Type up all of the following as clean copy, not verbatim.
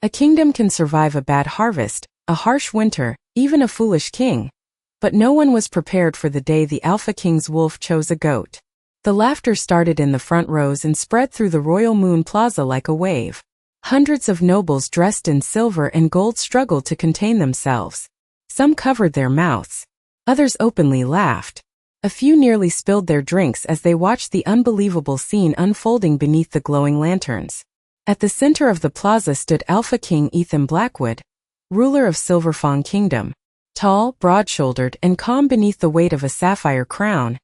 A kingdom can survive a bad harvest, a harsh winter, even a foolish king. But no one was prepared for the day the Alpha King's wolf chose a goat. The laughter started in the front rows and spread through the Royal Moon Plaza like a wave. Hundreds of nobles dressed in silver and gold struggled to contain themselves. Some covered their mouths. Others openly laughed. A few nearly spilled their drinks as they watched the unbelievable scene unfolding beneath the glowing lanterns. At the center of the plaza stood Alpha King Ethan Blackwood, ruler of Silverfang Kingdom. Tall, broad-shouldered, and calm beneath the weight of a sapphire crown,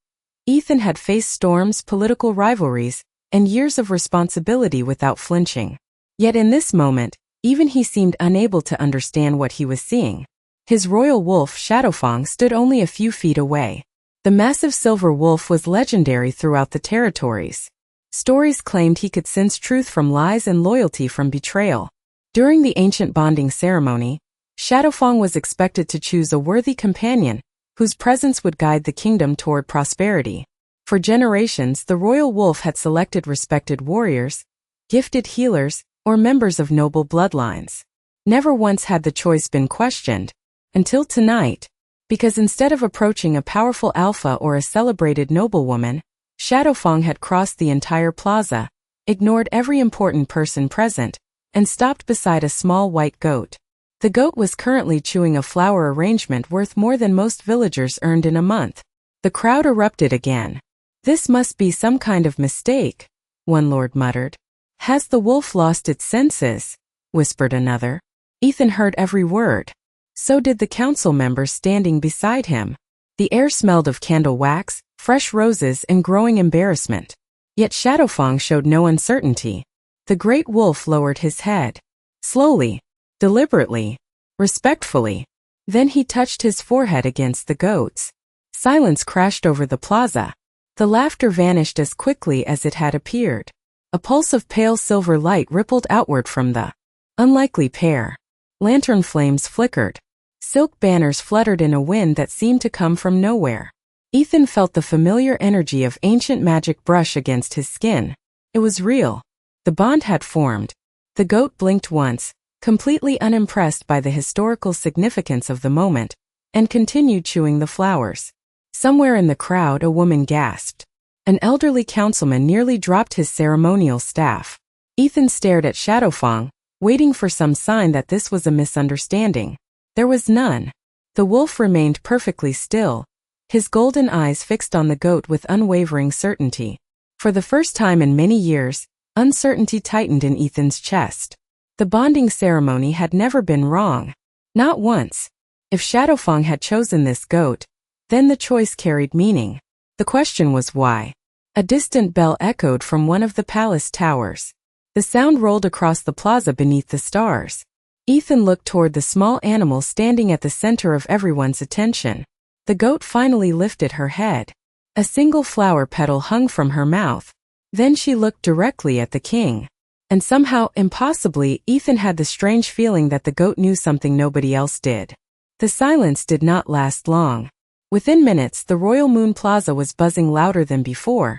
Ethan had faced storms, political rivalries, and years of responsibility without flinching. Yet in this moment, even he seemed unable to understand what he was seeing. His royal wolf, Shadowfang, stood only a few feet away. The massive silver wolf was legendary throughout the territories. Stories claimed he could sense truth from lies and loyalty from betrayal. During the ancient bonding ceremony, Shadowfang was expected to choose a worthy companion, whose presence would guide the kingdom toward prosperity. For generations, the royal wolf had selected respected warriors, gifted healers, or members of noble bloodlines. Never once had the choice been questioned, until tonight, because instead of approaching a powerful alpha or a celebrated noblewoman, Shadowfang had crossed the entire plaza, ignored every important person present, and stopped beside a small white goat. The goat was currently chewing a flower arrangement worth more than most villagers earned in a month. The crowd erupted again. "This must be some kind of mistake," one lord muttered. "Has the wolf lost its senses?" whispered another. Ethan heard every word. So did the council members standing beside him. The air smelled of candle wax, fresh roses, and growing embarrassment. Yet Shadowfang showed no uncertainty. The great wolf lowered his head. Slowly, deliberately, respectfully. Then he touched his forehead against the goat's. Silence crashed over the plaza. The laughter vanished as quickly as it had appeared. A pulse of pale silver light rippled outward from the unlikely pair. Lantern flames flickered. Silk banners fluttered in a wind that seemed to come from nowhere. Ethan felt the familiar energy of ancient magic brush against his skin. It was real. The bond had formed. The goat blinked once, completely unimpressed by the historical significance of the moment, and continued chewing the flowers. Somewhere in the crowd, a woman gasped. An elderly councilman nearly dropped his ceremonial staff. Ethan stared at Shadowfang, waiting for some sign that this was a misunderstanding. There was none. The wolf remained perfectly still, his golden eyes fixed on the goat with unwavering certainty. For the first time in many years, uncertainty tightened in Ethan's chest. The bonding ceremony had never been wrong. Not once. If Shadowfang had chosen this goat, then the choice carried meaning. The question was why. A distant bell echoed from one of the palace towers. The sound rolled across the plaza beneath the stars. Ethan looked toward the small animal standing at the center of everyone's attention. The goat finally lifted her head. A single flower petal hung from her mouth. Then she looked directly at the king. And somehow, impossibly, Ethan had the strange feeling that the goat knew something nobody else did. The silence did not last long. Within minutes, the Royal Moon Plaza was buzzing louder than before.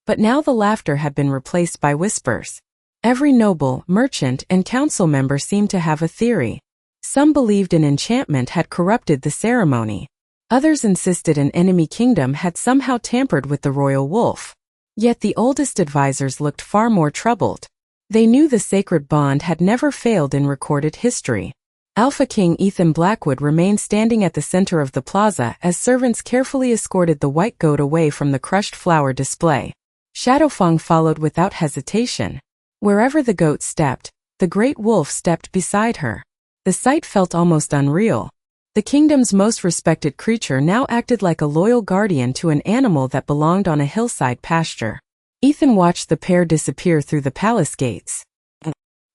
But now the laughter had been replaced by whispers. Every noble, merchant, and council member seemed to have a theory. Some believed an enchantment had corrupted the ceremony. Others insisted an enemy kingdom had somehow tampered with the royal wolf. Yet the oldest advisors looked far more troubled. They knew the sacred bond had never failed in recorded history. Alpha King Ethan Blackwood remained standing at the center of the plaza as servants carefully escorted the white goat away from the crushed flower display. Shadowfang followed without hesitation. Wherever the goat stepped, the great wolf stepped beside her. The sight felt almost unreal. The kingdom's most respected creature now acted like a loyal guardian to an animal that belonged on a hillside pasture. Ethan watched the pair disappear through the palace gates.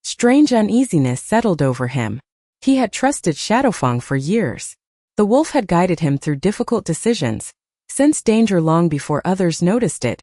Strange uneasiness settled over him. He had trusted Shadowfang for years. The wolf had guided him through difficult decisions, sensed danger long before others noticed it,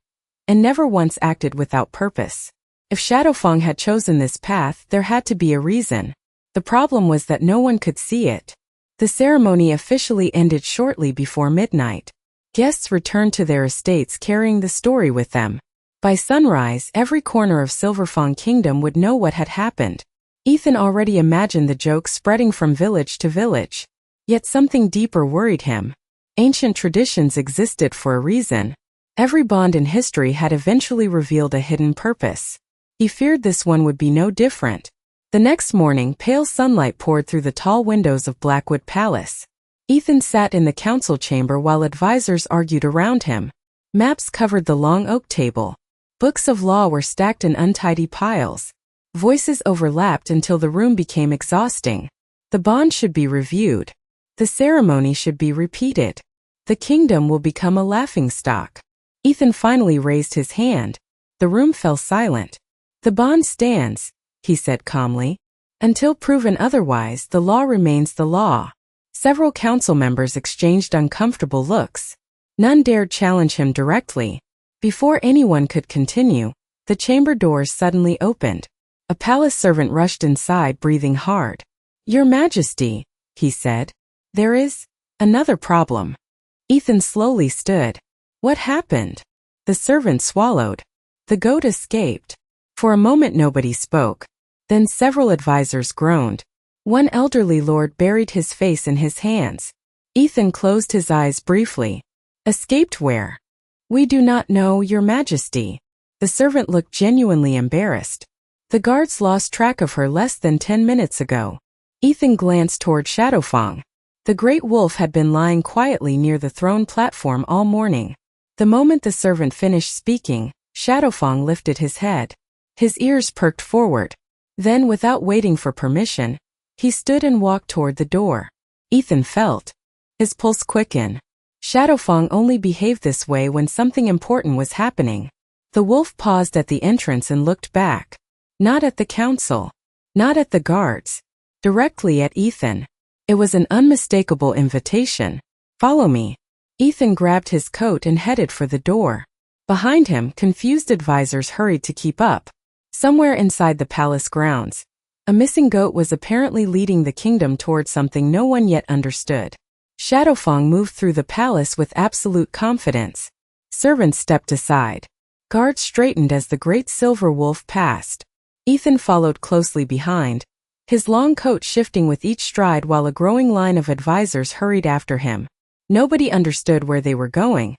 and never once acted without purpose. If Shadowfang had chosen this path, there had to be a reason. The problem was that no one could see it. The ceremony officially ended shortly before midnight. Guests returned to their estates carrying the story with them. By sunrise, every corner of Silverfang Kingdom would know what had happened. Ethan already imagined the joke spreading from village to village. Yet something deeper worried him. Ancient traditions existed for a reason. Every bond in history had eventually revealed a hidden purpose. He feared this one would be no different. The next morning, pale sunlight poured through the tall windows of Blackwood Palace. Ethan sat in the council chamber while advisors argued around him. Maps covered the long oak table. Books of law were stacked in untidy piles. Voices overlapped until the room became exhausting. The bond should be reviewed. The ceremony should be repeated. The kingdom will become a laughingstock. Ethan finally raised his hand. The room fell silent. The bond stands, he said calmly. Until proven otherwise, the law remains the law. Several council members exchanged uncomfortable looks. None dared challenge him directly. Before anyone could continue, the chamber doors suddenly opened. A palace servant rushed inside, breathing hard. "Your Majesty," he said. "There is another problem." Ethan slowly stood. What happened? The servant swallowed. The goat escaped. For a moment nobody spoke. Then several advisors groaned. One elderly lord buried his face in his hands. Ethan closed his eyes briefly. "Escaped where?" "We do not know, Your Majesty." The servant looked genuinely embarrassed. "The guards lost track of her less than 10 minutes ago." Ethan glanced toward Shadowfang. The great wolf had been lying quietly near the throne platform all morning. The moment the servant finished speaking, Shadowfang lifted his head. His ears perked forward. Then, without waiting for permission, he stood and walked toward the door. Ethan felt his pulse quicken. Shadowfang only behaved this way when something important was happening. The wolf paused at the entrance and looked back. Not at the council. Not at the guards. Directly at Ethan. It was an unmistakable invitation. "Follow me." Ethan grabbed his coat and headed for the door. Behind him, confused advisors hurried to keep up. Somewhere inside the palace grounds, a missing goat was apparently leading the kingdom toward something no one yet understood. Shadowfang moved through the palace with absolute confidence. Servants stepped aside. Guards straightened as the great silver wolf passed. Ethan followed closely behind, his long coat shifting with each stride while a growing line of advisors hurried after him. Nobody understood where they were going,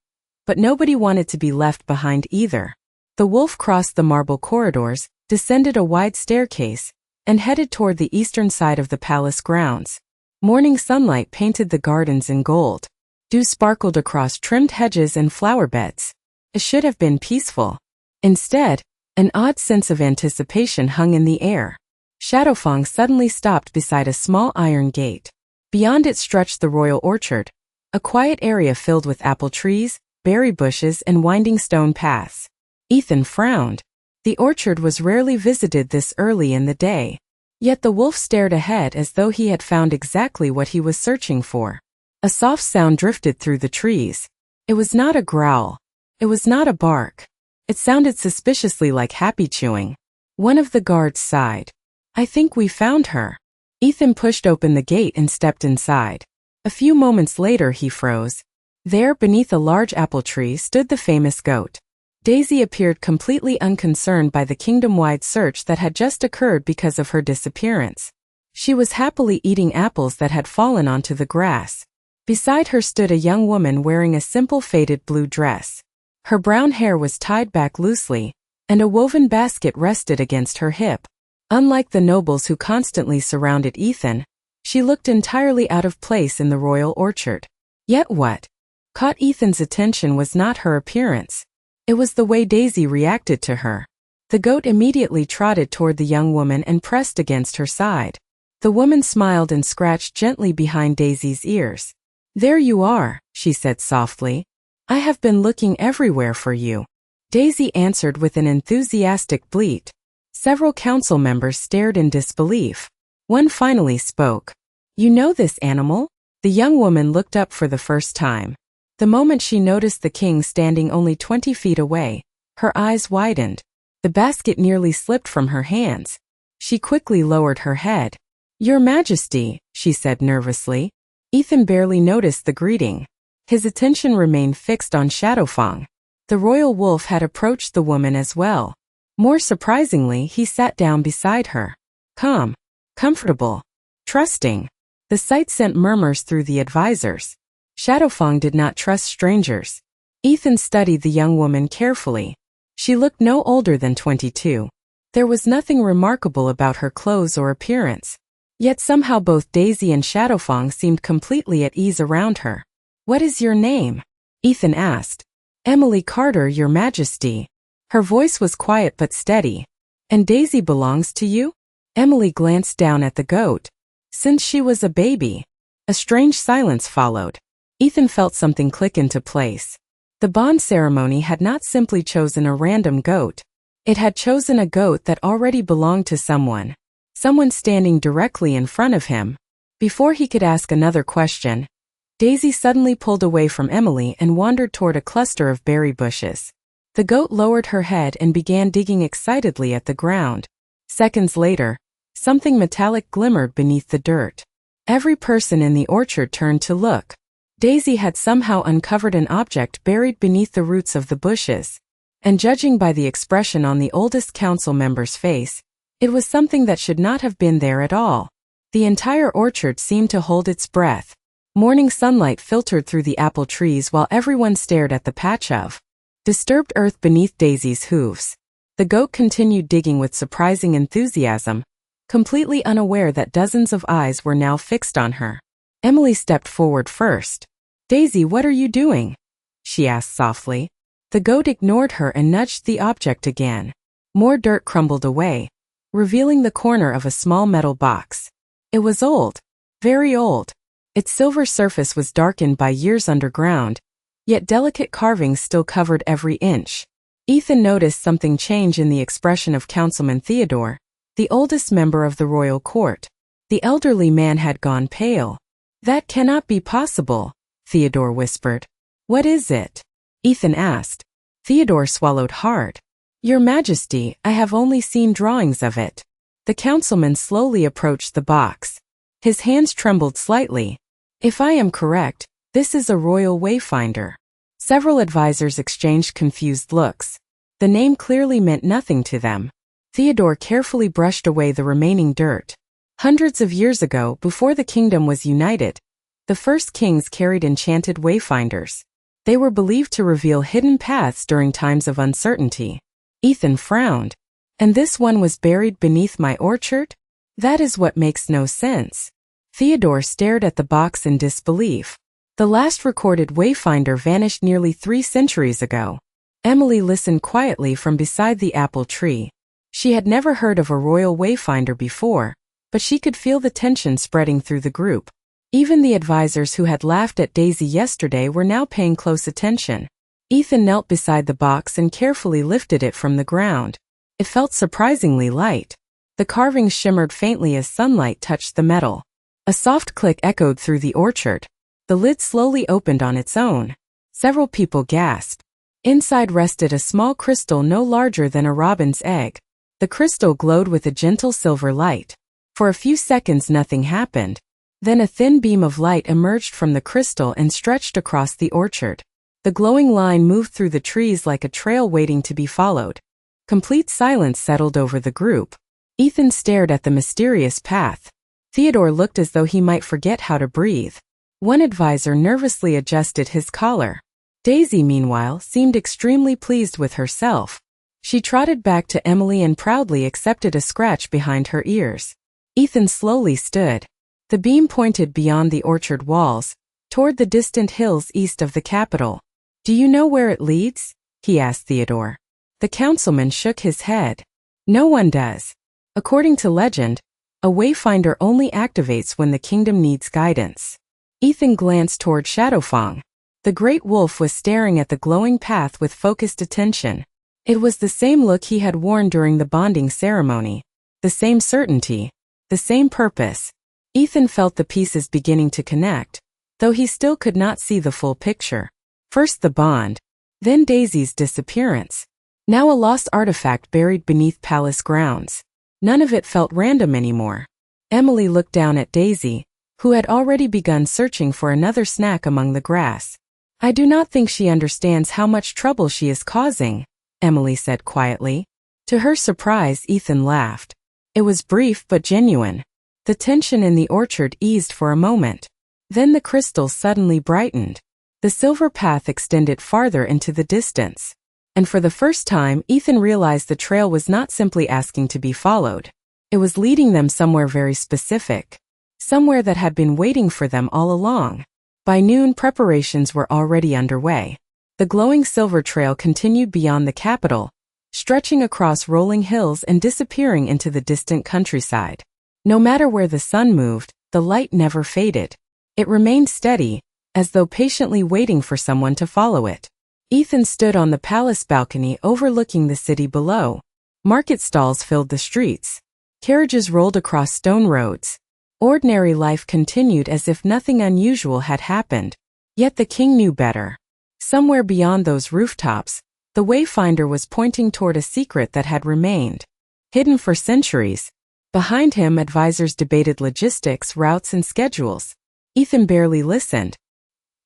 but nobody wanted to be left behind either. The wolf crossed the marble corridors, descended a wide staircase, and headed toward the eastern side of the palace grounds. Morning sunlight painted the gardens in gold. Dew sparkled across trimmed hedges and flower beds. It should have been peaceful. Instead, an odd sense of anticipation hung in the air. Shadowfang suddenly stopped beside a small iron gate. Beyond it stretched the royal orchard, a quiet area filled with apple trees, berry bushes, and winding stone paths. Ethan frowned. The orchard was rarely visited this early in the day. Yet the wolf stared ahead as though he had found exactly what he was searching for. A soft sound drifted through the trees. It was not a growl. It was not a bark. It sounded suspiciously like happy chewing. One of the guards sighed. "I think we found her." Ethan pushed open the gate and stepped inside. A few moments later he froze. There, beneath a large apple tree, stood the famous goat. Daisy appeared completely unconcerned by the kingdom-wide search that had just occurred because of her disappearance. She was happily eating apples that had fallen onto the grass. Beside her stood a young woman wearing a simple faded blue dress. Her brown hair was tied back loosely, and a woven basket rested against her hip. Unlike the nobles who constantly surrounded Ethan, she looked entirely out of place in the royal orchard. Yet what caught Ethan's attention was not her appearance. It was the way Daisy reacted to her. The goat immediately trotted toward the young woman and pressed against her side. The woman smiled and scratched gently behind Daisy's ears. "There you are," she said softly. "I have been looking everywhere for you." Daisy answered with an enthusiastic bleat. Several council members stared in disbelief. One finally spoke. "You know this animal?" The young woman looked up for the first time. The moment she noticed the king standing only 20 feet away, her eyes widened. The basket nearly slipped from her hands. She quickly lowered her head. "Your Majesty," she said nervously. Ethan barely noticed the greeting. His attention remained fixed on Shadowfang. The royal wolf had approached the woman as well. More surprisingly, he sat down beside her. Calm, comfortable, trusting. The sight sent murmurs through the advisors. Shadowfang did not trust strangers. Ethan studied the young woman carefully. She looked no older than 22. There was nothing remarkable about her clothes or appearance. Yet somehow both Daisy and Shadowfang seemed completely at ease around her. "What is your name?" Ethan asked. "Emily Carter, Your Majesty." Her voice was quiet but steady. "And Daisy belongs to you?" Emily glanced down at the goat. "Since she was a baby." A strange silence followed. Ethan felt something click into place. The bond ceremony had not simply chosen a random goat. It had chosen a goat that already belonged to someone. Someone standing directly in front of him. Before he could ask another question, Daisy suddenly pulled away from Emily and wandered toward a cluster of berry bushes. The goat lowered her head and began digging excitedly at the ground. Seconds later, something metallic glimmered beneath the dirt. Every person in the orchard turned to look. Daisy had somehow uncovered an object buried beneath the roots of the bushes. And judging by the expression on the oldest council member's face, it was something that should not have been there at all. The entire orchard seemed to hold its breath. Morning sunlight filtered through the apple trees while everyone stared at the patch of disturbed earth beneath Daisy's hooves. The goat continued digging with surprising enthusiasm, completely unaware that dozens of eyes were now fixed on her. Emily stepped forward first. "Daisy, what are you doing?" she asked softly. The goat ignored her and nudged the object again. More dirt crumbled away, revealing the corner of a small metal box. It was old, very old. Its silver surface was darkened by years underground, yet delicate carvings still covered every inch. Ethan noticed something change in the expression of Councilman Theodore, the oldest member of the royal court. The elderly man had gone pale. "That cannot be possible," Theodore whispered. "What is it?" Ethan asked. Theodore swallowed hard. "Your Majesty, I have only seen drawings of it." The councilman slowly approached the box. His hands trembled slightly. "If I am correct, this is a royal wayfinder." Several advisors exchanged confused looks. The name clearly meant nothing to them. Theodore carefully brushed away the remaining dirt. Hundreds of years ago, before the kingdom was united, the first kings carried enchanted wayfinders. They were believed to reveal hidden paths during times of uncertainty. Ethan frowned. "And this one was buried beneath my orchard? That is what makes no sense." Theodore stared at the box in disbelief. The last recorded wayfinder vanished nearly 3 centuries ago. Emily listened quietly from beside the apple tree. She had never heard of a royal wayfinder before, but she could feel the tension spreading through the group. Even the advisors who had laughed at Daisy yesterday were now paying close attention. Ethan knelt beside the box and carefully lifted it from the ground. It felt surprisingly light. The carvings shimmered faintly as sunlight touched the metal. A soft click echoed through the orchard. The lid slowly opened on its own. Several people gasped. Inside rested a small crystal no larger than a robin's egg. The crystal glowed with a gentle silver light. For a few seconds nothing happened. Then a thin beam of light emerged from the crystal and stretched across the orchard. The glowing line moved through the trees like a trail waiting to be followed. Complete silence settled over the group. Ethan stared at the mysterious path. Theodore looked as though he might forget how to breathe. One advisor nervously adjusted his collar. Daisy, meanwhile, seemed extremely pleased with herself. She trotted back to Emily and proudly accepted a scratch behind her ears. Ethan slowly stood. The beam pointed beyond the orchard walls, toward the distant hills east of the capital. "Do you know where it leads?" he asked Theodore. The councilman shook his head. "No one does. According to legend, a wayfinder only activates when the kingdom needs guidance." Ethan glanced toward Shadowfang. The great wolf was staring at the glowing path with focused attention. It was the same look he had worn during the bonding ceremony. The same certainty. The same purpose. Ethan felt the pieces beginning to connect, though he still could not see the full picture. First the bond, then Daisy's disappearance. Now a lost artifact buried beneath palace grounds. None of it felt random anymore. Emily looked down at Daisy, who had already begun searching for another snack among the grass. "I do not think she understands how much trouble she is causing," Emily said quietly. To her surprise, Ethan laughed. It was brief but genuine. The tension in the orchard eased for a moment. Then the crystal suddenly brightened. The silver path extended farther into the distance. And for the first time, Ethan realized the trail was not simply asking to be followed. It was leading them somewhere very specific. Somewhere that had been waiting for them all along. By noon, preparations were already underway. The glowing silver trail continued beyond the capital, stretching across rolling hills and disappearing into the distant countryside. No matter where the sun moved, the light never faded. It remained steady, as though patiently waiting for someone to follow it. Ethan stood on the palace balcony overlooking the city below. Market stalls filled the streets. Carriages rolled across stone roads. Ordinary life continued as if nothing unusual had happened. Yet the king knew better. Somewhere beyond those rooftops, the wayfinder was pointing toward a secret that had remained hidden for centuries. Behind him, advisors debated logistics, routes, and schedules. Ethan barely listened.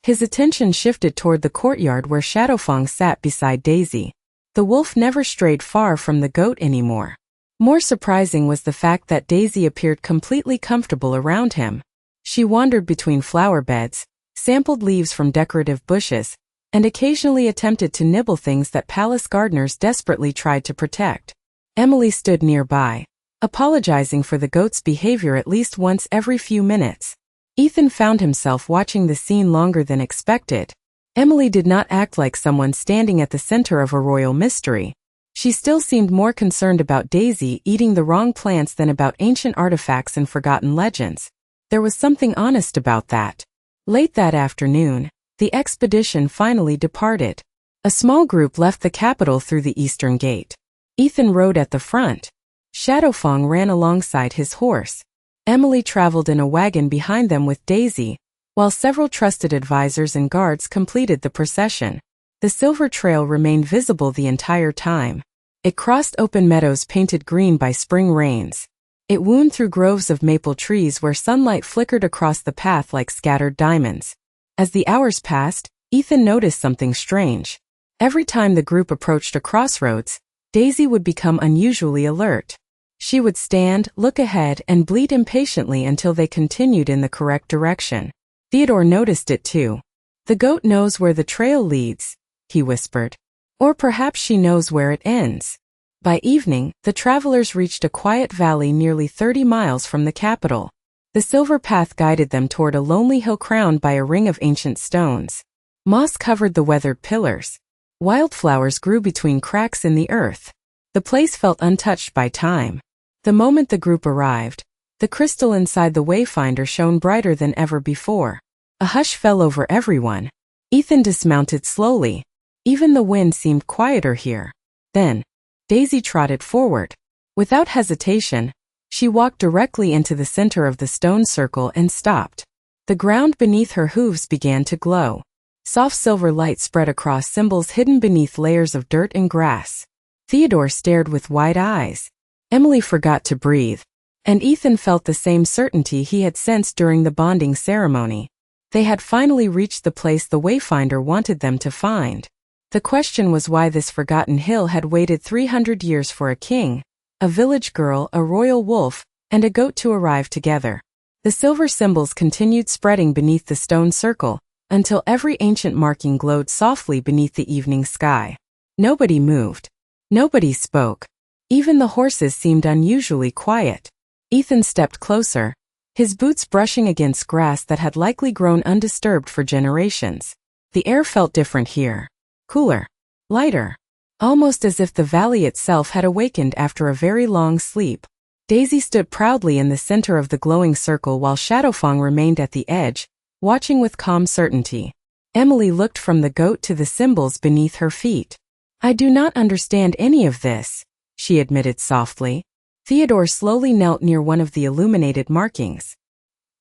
His attention shifted toward the courtyard where Shadowfang sat beside Daisy. The wolf never strayed far from the goat anymore. More surprising was the fact that Daisy appeared completely comfortable around him. She wandered between flower beds, sampled leaves from decorative bushes, and occasionally attempted to nibble things that palace gardeners desperately tried to protect. Emily stood nearby, apologizing for the goat's behavior at least once every few minutes. Ethan found himself watching the scene longer than expected. Emily did not act like someone standing at the center of a royal mystery. She still seemed more concerned about Daisy eating the wrong plants than about ancient artifacts and forgotten legends. There was something honest about that. Late that afternoon, the expedition finally departed. A small group left the capital through the eastern gate. Ethan rode at the front. Shadowfang ran alongside his horse. Emily traveled in a wagon behind them with Daisy, while several trusted advisors and guards completed the procession. The silver trail remained visible the entire time. It crossed open meadows painted green by spring rains. It wound through groves of maple trees where sunlight flickered across the path like scattered diamonds. As the hours passed, Ethan noticed something strange. Every time the group approached a crossroads, Daisy would become unusually alert. She would stand, look ahead, and bleat impatiently until they continued in the correct direction. Theodore noticed it too. "The goat knows where the trail leads," he whispered. "Or perhaps she knows where it ends." By evening, the travelers reached a quiet valley nearly 30 miles from the capital. The silver path guided them toward a lonely hill crowned by a ring of ancient stones. Moss covered the weathered pillars. Wildflowers grew between cracks in the earth. The place felt untouched by time. The moment the group arrived, the crystal inside the wayfinder shone brighter than ever before. A hush fell over everyone. Ethan dismounted slowly. Even the wind seemed quieter here. Then, Daisy trotted forward. Without hesitation, she walked directly into the center of the stone circle and stopped. The ground beneath her hooves began to glow. Soft silver light spread across symbols hidden beneath layers of dirt and grass. Theodore stared with wide eyes. Emily forgot to breathe. And Ethan felt the same certainty he had sensed during the bonding ceremony. They had finally reached the place the wayfinder wanted them to find. The question was why this forgotten hill had waited 300 years for a king, a village girl, a royal wolf, and a goat to arrive together. The silver symbols continued spreading beneath the stone circle, until every ancient marking glowed softly beneath the evening sky. Nobody moved. Nobody spoke. Even the horses seemed unusually quiet. Ethan stepped closer, his boots brushing against grass that had likely grown undisturbed for generations. The air felt different here. Cooler. Lighter. Almost as if the valley itself had awakened after a very long sleep. Daisy stood proudly in the center of the glowing circle while Shadowfang remained at the edge, watching with calm certainty. Emily looked from the goat to the symbols beneath her feet. "I do not understand any of this," she admitted softly. Theodore slowly knelt near one of the illuminated markings.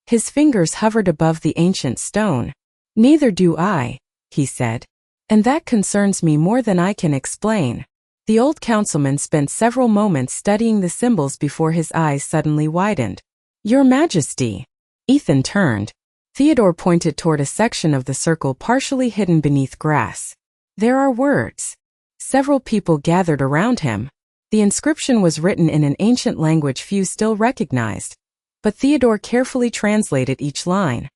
His fingers hovered above the ancient stone. "Neither do I," he said. "And that concerns me more than I can explain." The old councilman spent several moments studying the symbols before his eyes suddenly widened. "Your Majesty." Ethan turned. Theodore pointed toward a section of the circle partially hidden beneath grass. "There are words." Several people gathered around him. The inscription was written in an ancient language few still recognized. but Theodore carefully translated each line.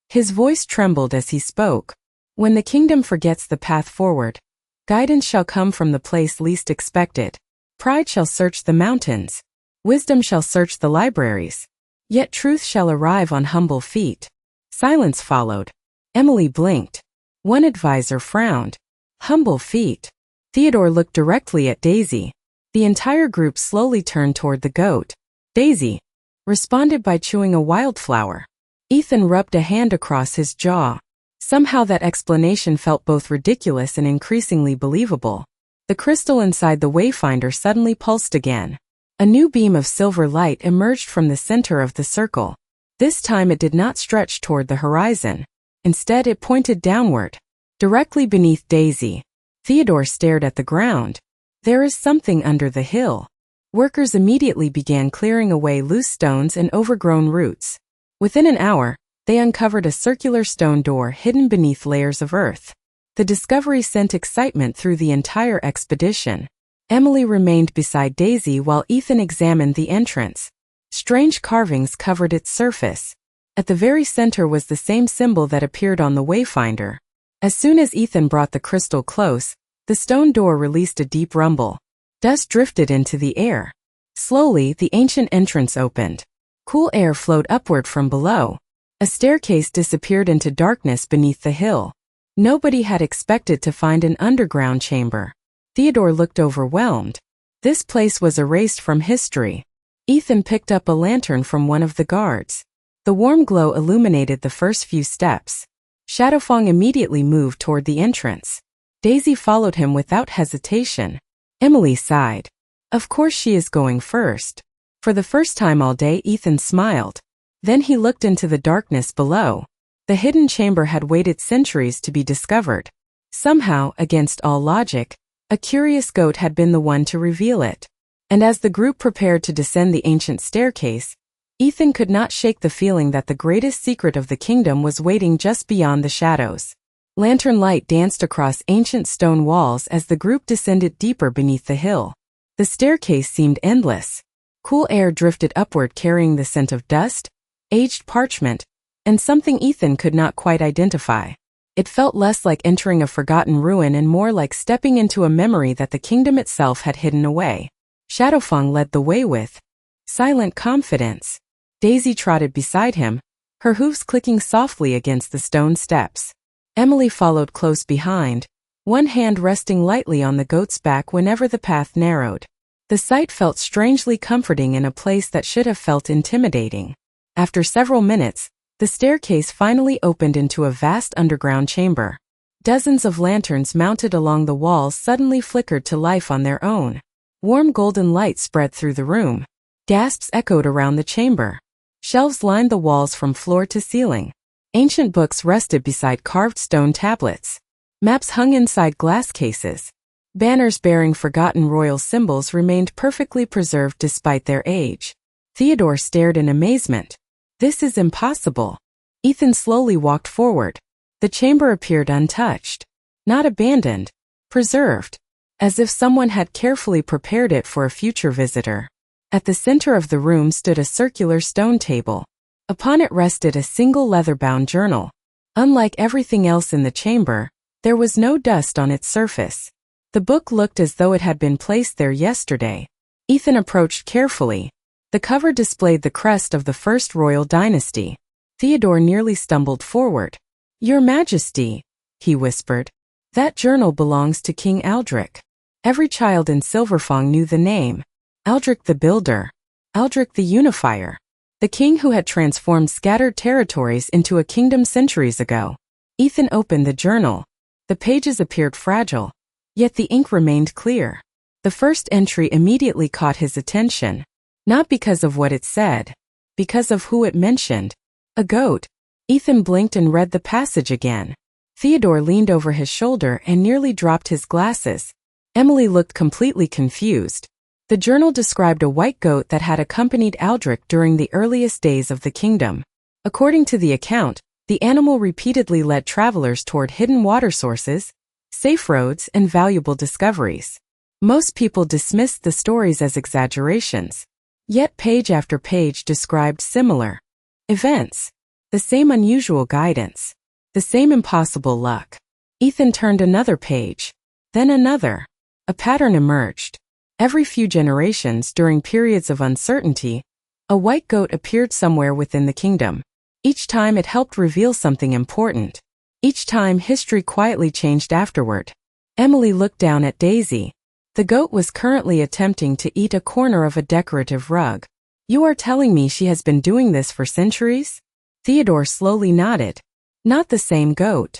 His voice trembled as he spoke. When the kingdom forgets the path forward, guidance shall come from the place least expected. Pride shall search the mountains. Wisdom shall search the libraries. Yet truth shall arrive on humble feet. Silence followed. Emily blinked. One advisor frowned. Humble feet. Theodore looked directly at Daisy. The entire group slowly turned toward the goat. Daisy responded by chewing a wildflower. Ethan rubbed a hand across his jaw. Somehow that explanation felt both ridiculous and increasingly believable. The crystal inside the wayfinder suddenly pulsed again. A new beam of silver light emerged from the center of the circle. This time it did not stretch toward the horizon. Instead it pointed downward, directly beneath Daisy. Theodore stared at the ground. There is something under the hill. Workers immediately began clearing away loose stones and overgrown roots. Within an hour, they uncovered a circular stone door hidden beneath layers of earth. The discovery sent excitement through the entire expedition. Emily remained beside Daisy while Ethan examined the entrance. Strange carvings covered its surface. At the very center was the same symbol that appeared on the wayfinder. As soon as Ethan brought the crystal close, the stone door released a deep rumble. Dust drifted into the air. Slowly, the ancient entrance opened. Cool air flowed upward from below. A staircase disappeared into darkness beneath the hill. Nobody had expected to find an underground chamber. Theodore looked overwhelmed. This place was erased from history. Ethan picked up a lantern from one of the guards. The warm glow illuminated the first few steps. Shadowfang immediately moved toward the entrance. Daisy followed him without hesitation. Emily sighed. Of course she is going first. For the first time all day Ethan smiled. Then he looked into the darkness below. The hidden chamber had waited centuries to be discovered. Somehow, against all logic, a curious goat had been the one to reveal it. And as the group prepared to descend the ancient staircase, Ethan could not shake the feeling that the greatest secret of the kingdom was waiting just beyond the shadows. Lantern light danced across ancient stone walls as the group descended deeper beneath the hill. The staircase seemed endless. Cool air drifted upward carrying the scent of dust, aged parchment, and something Ethan could not quite identify. It felt less like entering a forgotten ruin and more like stepping into a memory that the kingdom itself had hidden away. Shadowfang led the way with silent confidence. Daisy trotted beside him, her hooves clicking softly against the stone steps. Emily followed close behind, one hand resting lightly on the goat's back whenever the path narrowed. The sight felt strangely comforting in a place that should have felt intimidating. After several minutes, the staircase finally opened into a vast underground chamber. Dozens of lanterns mounted along the walls suddenly flickered to life on their own. Warm golden light spread through the room. Gasps echoed around the chamber. Shelves lined the walls from floor to ceiling. Ancient books rested beside carved stone tablets. Maps hung inside glass cases. Banners bearing forgotten royal symbols remained perfectly preserved despite their age. Theodore stared in amazement. This is impossible. Ethan slowly walked forward. The chamber appeared untouched. Not abandoned. Preserved. As if someone had carefully prepared it for a future visitor. At the center of the room stood a circular stone table. Upon it rested a single leather-bound journal. Unlike everything else in the chamber, there was no dust on its surface. The book looked as though it had been placed there yesterday. Ethan approached carefully. The cover displayed the crest of the first royal dynasty. Theodore nearly stumbled forward. "Your Majesty," he whispered. "That journal belongs to King Aldrich." Every child in Silverfang knew the name. Aldrich the Builder. Aldrich the Unifier. The king who had transformed scattered territories into a kingdom centuries ago. Ethan opened the journal. The pages appeared fragile, yet the ink remained clear. The first entry immediately caught his attention. Not because of what it said, because of who it mentioned. A goat. Ethan blinked and read the passage again. Theodore leaned over his shoulder and nearly dropped his glasses. Emily looked completely confused. The journal described a white goat that had accompanied Aldrich during the earliest days of the kingdom. According to the account, the animal repeatedly led travelers toward hidden water sources, safe roads, and valuable discoveries. Most people dismissed the stories as exaggerations. Yet page after page described similar events, the same unusual guidance, the same impossible luck. Ethan turned another page, then another. A pattern emerged. Every few generations during periods of uncertainty, a white goat appeared somewhere within the kingdom. Each time it helped reveal something important. Each time history quietly changed afterward. Emily looked down at Daisy. The goat was currently attempting to eat a corner of a decorative rug. You are telling me she has been doing this for centuries? Theodore slowly nodded. Not the same goat.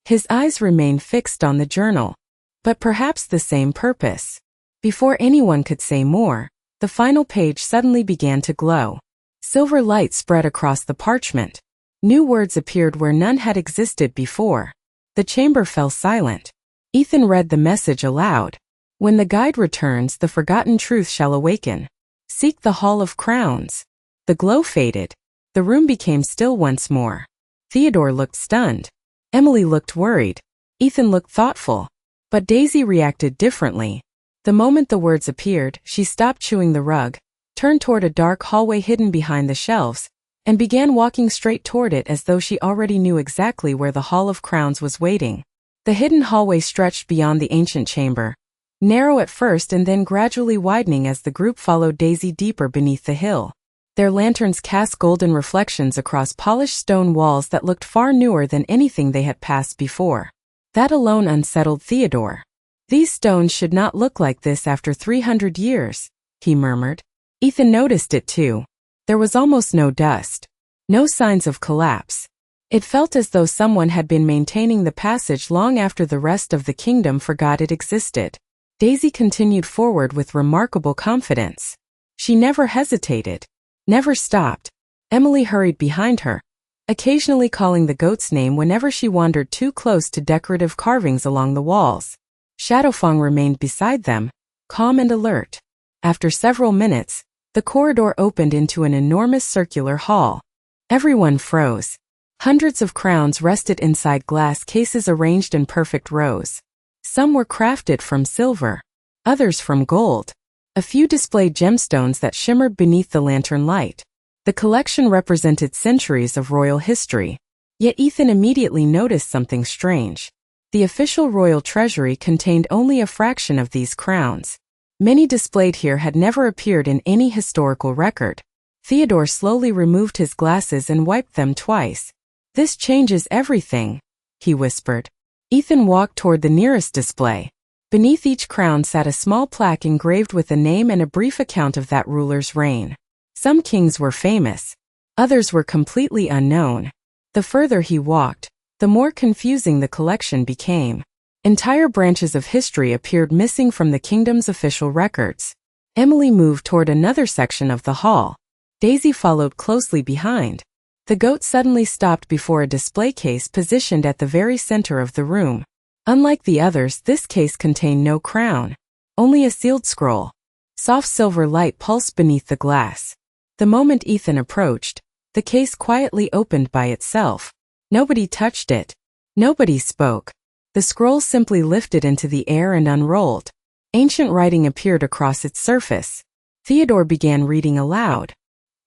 His eyes remained fixed on the journal. But perhaps the same purpose. Before anyone could say more, the final page suddenly began to glow. Silver light spread across the parchment. New words appeared where none had existed before. The chamber fell silent. Ethan read the message aloud. When the guide returns, the forgotten truth shall awaken. Seek the Hall of Crowns. The glow faded. The room became still once more. Theodore looked stunned. Emily looked worried. Ethan looked thoughtful. But Daisy reacted differently. The moment the words appeared, she stopped chewing the rug, turned toward a dark hallway hidden behind the shelves, and began walking straight toward it as though she already knew exactly where the Hall of Crowns was waiting. The hidden hallway stretched beyond the ancient chamber, narrow at first and then gradually widening as the group followed Daisy deeper beneath the hill. Their lanterns cast golden reflections across polished stone walls that looked far newer than anything they had passed before. That alone unsettled Theodore. These stones should not look like this after 300 years, he murmured. Ethan noticed it too. There was almost no dust. No signs of collapse. It felt as though someone had been maintaining the passage long after the rest of the kingdom forgot it existed. Daisy continued forward with remarkable confidence. She never hesitated. Never stopped. Emily hurried behind her, occasionally calling the goat's name whenever she wandered too close to decorative carvings along the walls. Shadowfang remained beside them, calm and alert. After several minutes, the corridor opened into an enormous circular hall. Everyone froze. Hundreds of crowns rested inside glass cases arranged in perfect rows. Some were crafted from silver, others from gold. A few displayed gemstones that shimmered beneath the lantern light. The collection represented centuries of royal history. Yet Ethan immediately noticed something strange. The official royal treasury contained only a fraction of these crowns. Many displayed here had never appeared in any historical record. Theodore slowly removed his glasses and wiped them twice. This changes everything, he whispered. Ethan walked toward the nearest display. Beneath each crown sat a small plaque engraved with a name and a brief account of that ruler's reign. Some kings were famous. Others were completely unknown. The further he walked, the more confusing the collection became. Entire branches of history appeared missing from the kingdom's official records. Emily moved toward another section of the hall. Daisy followed closely behind. The goat suddenly stopped before a display case positioned at the very center of the room. Unlike the others, this case contained no crown, only a sealed scroll. Soft silver light pulsed beneath the glass. The moment Ethan approached, the case quietly opened by itself. Nobody touched it. Nobody spoke. The scroll simply lifted into the air and unrolled. Ancient writing appeared across its surface. Theodore began reading aloud.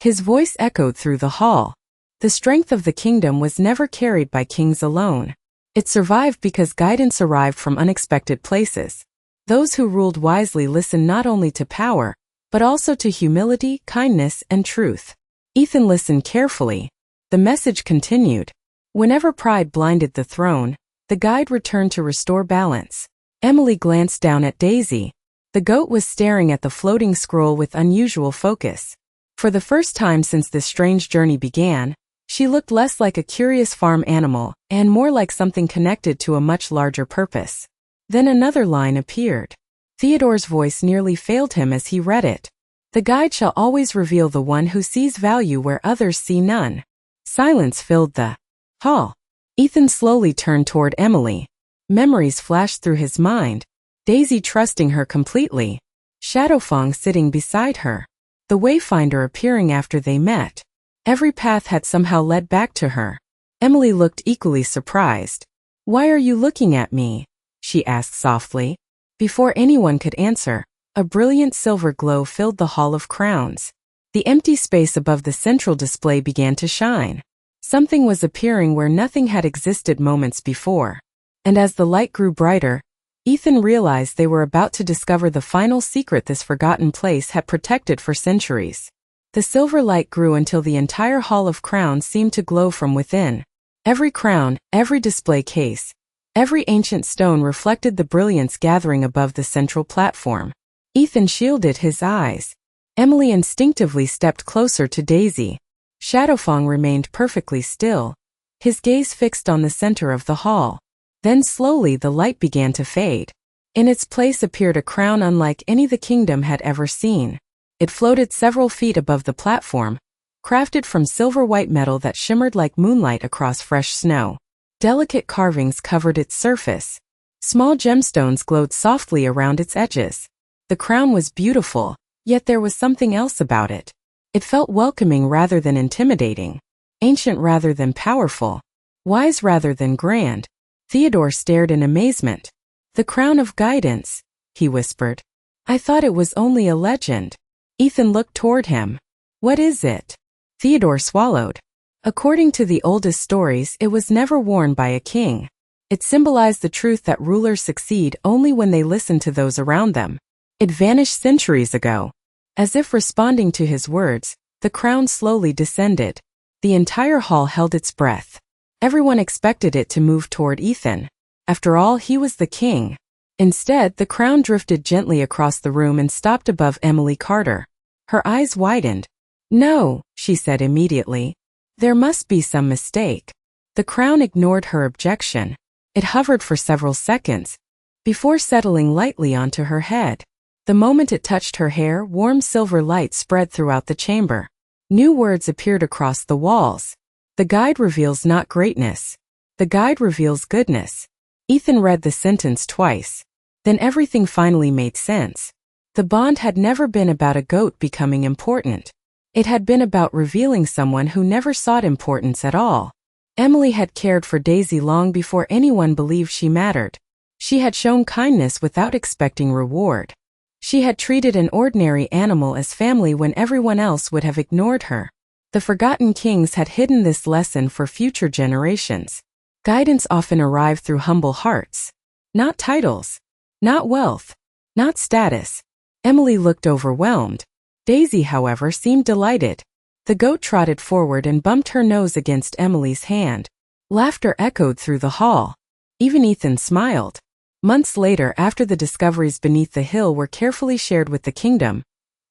His voice echoed through the hall. The strength of the kingdom was never carried by kings alone. It survived because guidance arrived from unexpected places. Those who ruled wisely listened not only to power, but also to humility, kindness, and truth. Ethan listened carefully. The message continued. Whenever pride blinded the throne, the guide returned to restore balance. Emily glanced down at Daisy. The goat was staring at the floating scroll with unusual focus. For the first time since this strange journey began, she looked less like a curious farm animal and more like something connected to a much larger purpose. Then another line appeared. Theodore's voice nearly failed him as he read it. The guide shall always reveal the one who sees value where others see none. Silence filled the hall. Ethan slowly turned toward Emily. Memories flashed through his mind. Daisy trusting her completely. Shadowfang sitting beside her. The Wayfinder appearing after they met. Every path had somehow led back to her. Emily looked equally surprised. "Why are you looking at me?" she asked softly. Before anyone could answer, A brilliant silver glow filled the Hall of Crowns. The empty space above the central display began to shine. Something was appearing where nothing had existed moments before. And as the light grew brighter, Ethan realized they were about to discover the final secret this forgotten place had protected for centuries. The silver light grew until the entire Hall of Crowns seemed to glow from within. Every crown, every display case, every ancient stone reflected the brilliance gathering above the central platform. Ethan shielded his eyes. Emily instinctively stepped closer to Daisy. Shadowfang remained perfectly still, his gaze fixed on the center of the hall. Then slowly the light began to fade. In its place appeared a crown unlike any the kingdom had ever seen. It floated several feet above the platform, crafted from silver-white metal that shimmered like moonlight across fresh snow. Delicate carvings covered its surface. Small gemstones glowed softly around its edges. The crown was beautiful, yet there was something else about it. It felt welcoming rather than intimidating, ancient rather than powerful, wise rather than grand. Theodore stared in amazement. "The crown of guidance," he whispered. "I thought it was only a legend." Ethan looked toward him. "What is it?" Theodore swallowed. According to the oldest stories, it was never worn by a king. It symbolized the truth that rulers succeed only when they listen to those around them. It vanished centuries ago. As if responding to his words, the crown slowly descended. The entire hall held its breath. Everyone expected it to move toward Ethan. After all, he was the king. Instead, the crown drifted gently across the room and stopped above Emily Carter. Her eyes widened. "No," she said immediately. "There must be some mistake." The crown ignored her objection. It hovered for several seconds, before settling lightly onto her head. The moment it touched her hair, warm silver light spread throughout the chamber. New words appeared across the walls. "The guide reveals not greatness. The guide reveals goodness." Ethan read the sentence twice. Then everything finally made sense. The bond had never been about a goat becoming important. It had been about revealing someone who never sought importance at all. Emily had cared for Daisy long before anyone believed she mattered. She had shown kindness without expecting reward. She had treated an ordinary animal as family when everyone else would have ignored her. The forgotten kings had hidden this lesson for future generations. Guidance often arrived through humble hearts. Not titles. Not wealth. Not status. Emily looked overwhelmed. Daisy, however, seemed delighted. The goat trotted forward and bumped her nose against Emily's hand. Laughter echoed through the hall. Even Ethan smiled. Months later, after the discoveries beneath the hill were carefully shared with the kingdom,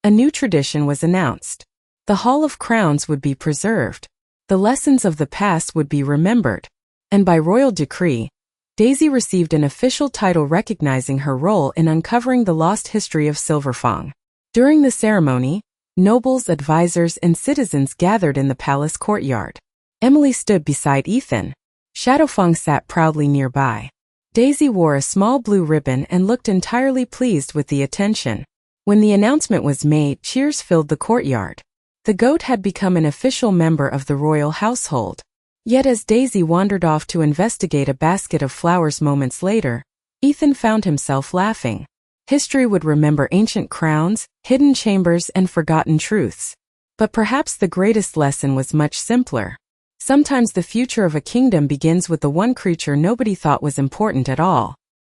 a new tradition was announced. The Hall of Crowns would be preserved. The lessons of the past would be remembered. And by royal decree, Daisy received an official title recognizing her role in uncovering the lost history of Silverfang. During the ceremony, nobles, advisors, and citizens gathered in the palace courtyard. Emily stood beside Ethan. Shadowfang sat proudly nearby. Daisy wore a small blue ribbon and looked entirely pleased with the attention. When the announcement was made, cheers filled the courtyard. The goat had become an official member of the royal household. Yet as Daisy wandered off to investigate a basket of flowers moments later, Ethan found himself laughing. History would remember ancient crowns, hidden chambers, and forgotten truths. But perhaps the greatest lesson was much simpler. Sometimes the future of a kingdom begins with the one creature nobody thought was important at all.